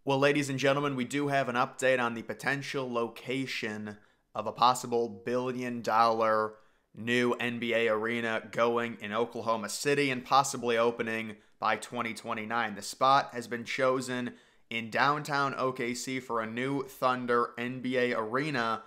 Well, ladies and gentlemen, we do have an update on the potential location of a possible $1 billion new NBA arena going in Oklahoma City and possibly opening by 2029. The spot has been chosen in downtown OKC for a new Thunder NBA arena.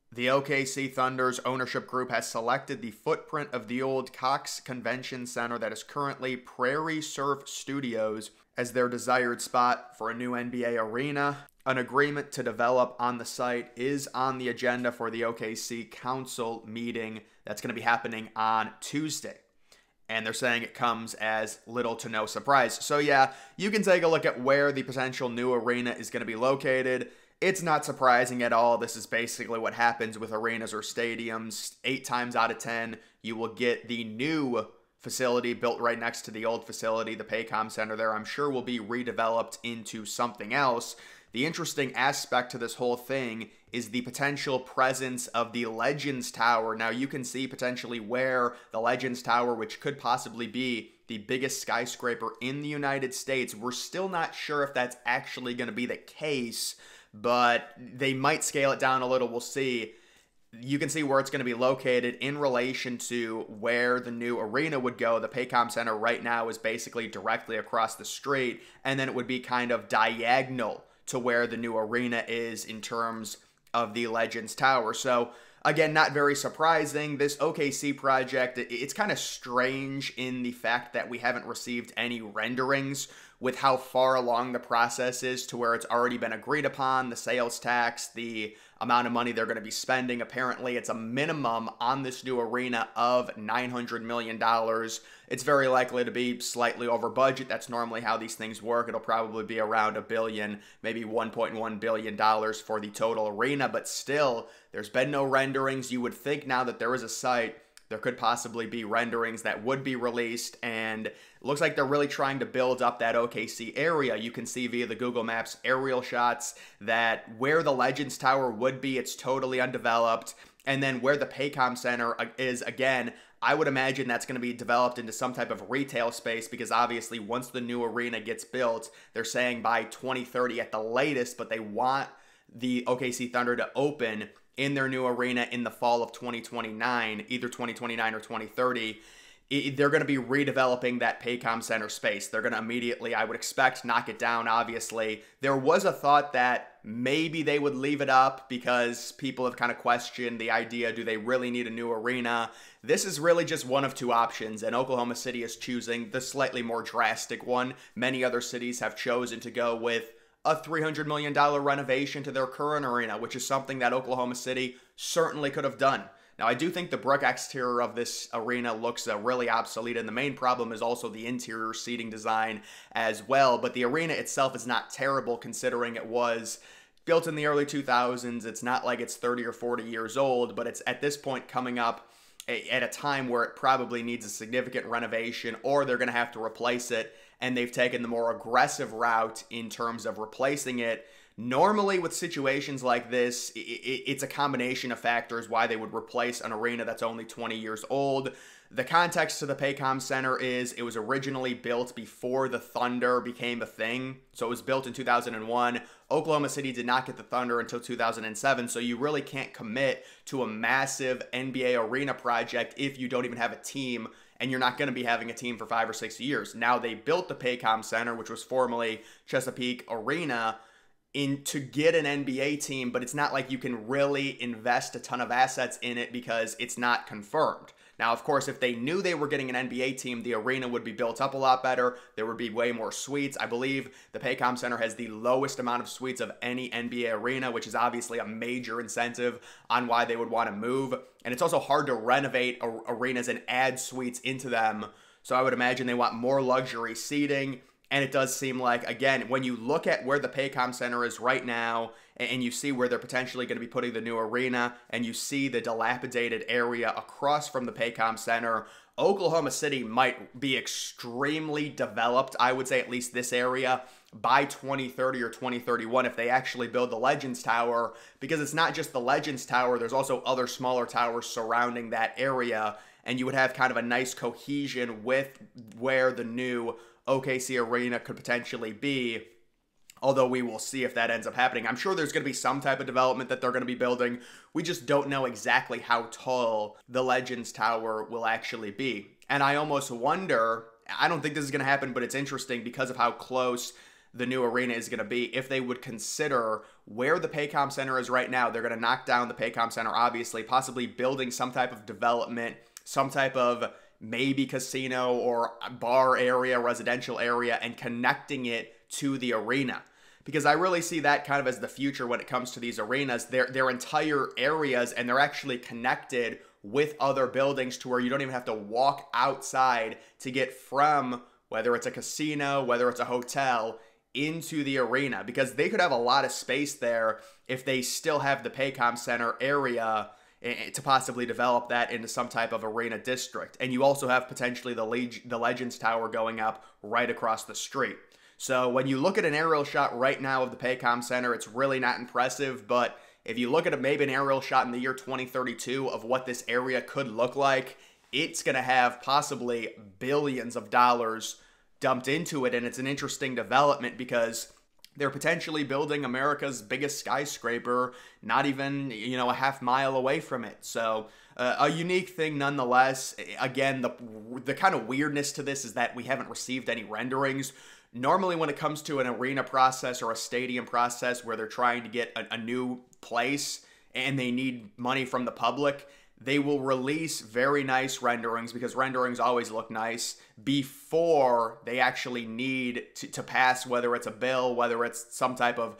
The OKC Thunder's ownership group has selected the footprint of the old Cox Convention Center that is currently Prairie Surf Studios as their desired spot for a new NBA arena. An agreement to develop on the site is on the agenda for the OKC Council meeting that's going to be happening on Tuesday. And they're saying it comes as little to no surprise. So yeah, you can take a look at where the potential new arena is going to be located. It's not surprising at all. This is basically what happens with arenas or stadiums. 8 times out of 10, you will get the new facility built right next to the old facility. The Paycom Center there, I'm sure, will be redeveloped into something else. The interesting aspect to this whole thing is the potential presence of the Legends Tower. Now, you can see potentially where the Legends Tower, which could possibly be the biggest skyscraper in the United States. We're still not sure if that's actually going to be the case, but they might scale it down a little. We'll see. You can see where it's going to be located in relation to where the new arena would go. The Paycom Center right now is basically directly across the street, and then it would be kind of diagonal to where the new arena is in terms of the Legends Tower. So again, not very surprising. This OKC project, it's kind of strange in the fact that we haven't received any renderings with how far along the process is to where it's already been agreed upon, the sales tax, the amount of money they're going to be spending. Apparently, it's a minimum on this new arena of $900 million. It's very likely to be slightly over budget. That's normally how these things work. It'll probably be around $1 billion, maybe $1.1 billion for the total arena, but still, there's been no renderings. You would think now that there is a site, there could possibly be renderings that would be released, and it looks like they're really trying to build up that OKC area. You can see via the Google Maps aerial shots that where the Legends Tower would be, it's totally undeveloped, and then where the Paycom Center is, again, I would imagine that's going to be developed into some type of retail space because obviously once the new arena gets built, they're saying by 2030 at the latest, but they want the OKC Thunder to open in their new arena in the fall of 2029, either 2029 or 2030. They're going to be redeveloping that Paycom Center space. They're going to immediately, I would expect, knock it down, obviously. There was a thought that maybe they would leave it up because people have kind of questioned the idea, do they really need a new arena? This is really just one of two options, and Oklahoma City is choosing the slightly more drastic one. Many other cities have chosen to go with a $300 million renovation to their current arena, which is something that Oklahoma City certainly could have done. Now, I do think the brick exterior of this arena looks really obsolete, and the main problem is also the interior seating design as well. But the arena itself is not terrible considering it was built in the early 2000s. It's not like it's 30 or 40 years old, but it's at this point coming up at a time where it probably needs a significant renovation, or they're going to have to replace it, and they've taken the more aggressive route in terms of replacing it. Normally with situations like this, it's a combination of factors why they would replace an arena that's only 20 years old. The context to the Paycom Center is it was originally built before the Thunder became a thing. So it was built in 2001. Oklahoma City did not get the Thunder until 2007. So you really can't commit to a massive NBA arena project if you don't even have a team, and you're not going to be having a team for 5 or 6 years. Now they built the Paycom Center, which was formerly Chesapeake Arena, to get an NBA team, but it's not like you can really invest a ton of assets in it because it's not confirmed. Now, of course, if they knew they were getting an NBA team, the arena would be built up a lot better. There would be way more suites. I believe the Paycom Center has the lowest amount of suites of any NBA arena, which is obviously a major incentive on why they would want to move. And it's also hard to renovate arenas and add suites into them. So I would imagine they want more luxury seating. And it does seem like, again, when you look at where the Paycom Center is right now, and you see where they're potentially going to be putting the new arena, and you see the dilapidated area across from the Paycom Center, Oklahoma City might be extremely developed, I would say at least this area, by 2030 or 2031 if they actually build the Legends Tower, because it's not just the Legends Tower, there's also other smaller towers surrounding that area, and you would have kind of a nice cohesion with where the new OKC Arena could potentially be. Although we will see if that ends up happening. I'm sure there's going to be some type of development that they're going to be building. We just don't know exactly how tall the Legends Tower will actually be. And I almost wonder, I don't think this is going to happen, but it's interesting because of how close the new arena is going to be, if they would consider where the Paycom Center is right now. They're going to knock down the Paycom Center, obviously, possibly building some type of development, some type of maybe casino or bar area, residential area, and connecting it to the arena. Because I really see that kind of as the future when it comes to these arenas. They're entire areas, and they're actually connected with other buildings to where you don't even have to walk outside to get from, whether it's a casino, whether it's a hotel, into the arena. Because they could have a lot of space there if they still have the Paycom Center area to possibly develop that into some type of arena district. And you also have potentially the Legends Tower going up right across the street. So when you look at an aerial shot right now of the Paycom Center, it's really not impressive. But if you look at maybe an aerial shot in the year 2032 of what this area could look like, it's going to have possibly billions of dollars dumped into it. And it's an interesting development because they're potentially building America's biggest skyscraper, not even, a half mile away from it. So a unique thing nonetheless. Again, the kind of weirdness to this is that we haven't received any renderings. Normally when it comes to an arena process or a stadium process where they're trying to get a new place and they need money from the public, they will release very nice renderings, because renderings always look nice, before they actually need to pass, whether it's a bill, whether it's some type of,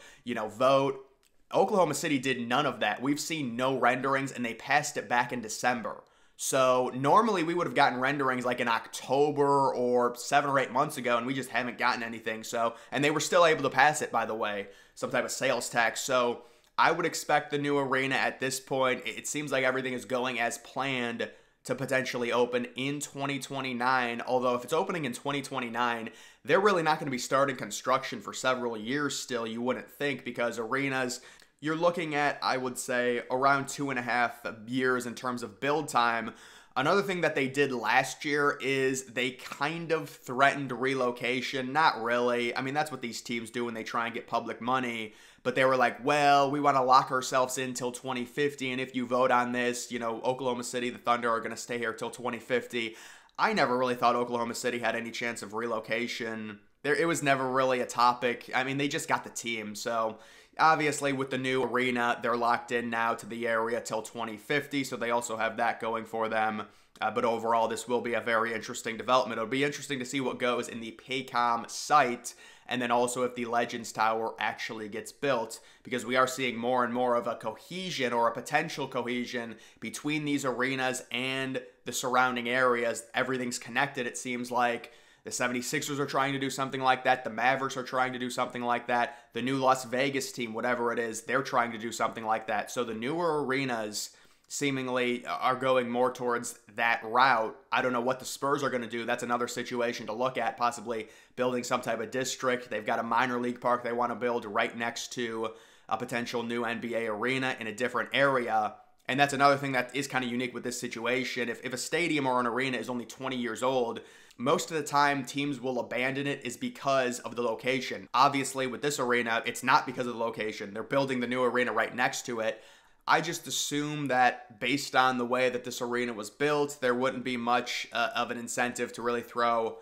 vote. Oklahoma City did none of that. We've seen no renderings, and they passed it back in December. So normally we would have gotten renderings like in October or 7 or 8 months ago, and we just haven't gotten anything. So, and they were still able to pass it, by the way, some type of sales tax. So I would expect the new arena at this point, it seems like everything is going as planned to potentially open in 2029. Although if it's opening in 2029, they're really not going to be starting construction for several years still, you wouldn't think, because arenas, you're looking at, I would say, around 2.5 years in terms of build time. Another thing that they did last year is they kind of threatened relocation. Not really. I mean, that's what these teams do when they try and get public money. But they were like, well, we want to lock ourselves in till 2050. And if you vote on this, Oklahoma City, the Thunder are going to stay here till 2050. I never really thought Oklahoma City had any chance of relocation. It was never really a topic. I mean, they just got the team. So obviously, with the new arena, they're locked in now to the area till 2050, so they also have that going for them. But overall, this will be a very interesting development. It'll be interesting to see what goes in the Paycom site, and then also if the Legends Tower actually gets built, because we are seeing more and more of a cohesion, or a potential cohesion, between these arenas and the surrounding areas. Everything's connected, it seems like. The 76ers are trying to do something like that. The Mavericks are trying to do something like that. The new Las Vegas team, whatever it is, they're trying to do something like that. So the newer arenas seemingly are going more towards that route. I don't know what the Spurs are going to do. That's another situation to look at, possibly building some type of district. They've got a minor league park they want to build right next to a potential new NBA arena in a different area. And that's another thing that is kind of unique with this situation. If a stadium or an arena is only 20 years old, most of the time teams will abandon it is because of the location. Obviously, with this arena, it's not because of the location. They're building the new arena right next to it. I just assume that based on the way that this arena was built, there wouldn't be much of an incentive to really throw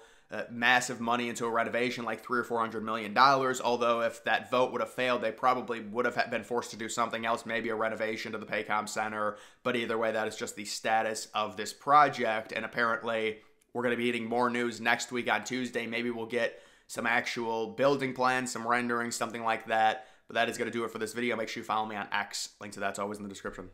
massive money into a renovation like $300 or $400 million. Although if that vote would have failed, they probably would have been forced to do something else, maybe a renovation to the Paycom Center. But either way, that is just the status of this project. And apparently, we're going to be getting more news next week on Tuesday. Maybe we'll get some actual building plans, some renderings, something like that. But that is going to do it for this video. Make sure you follow me on X. Link to that's always in the description.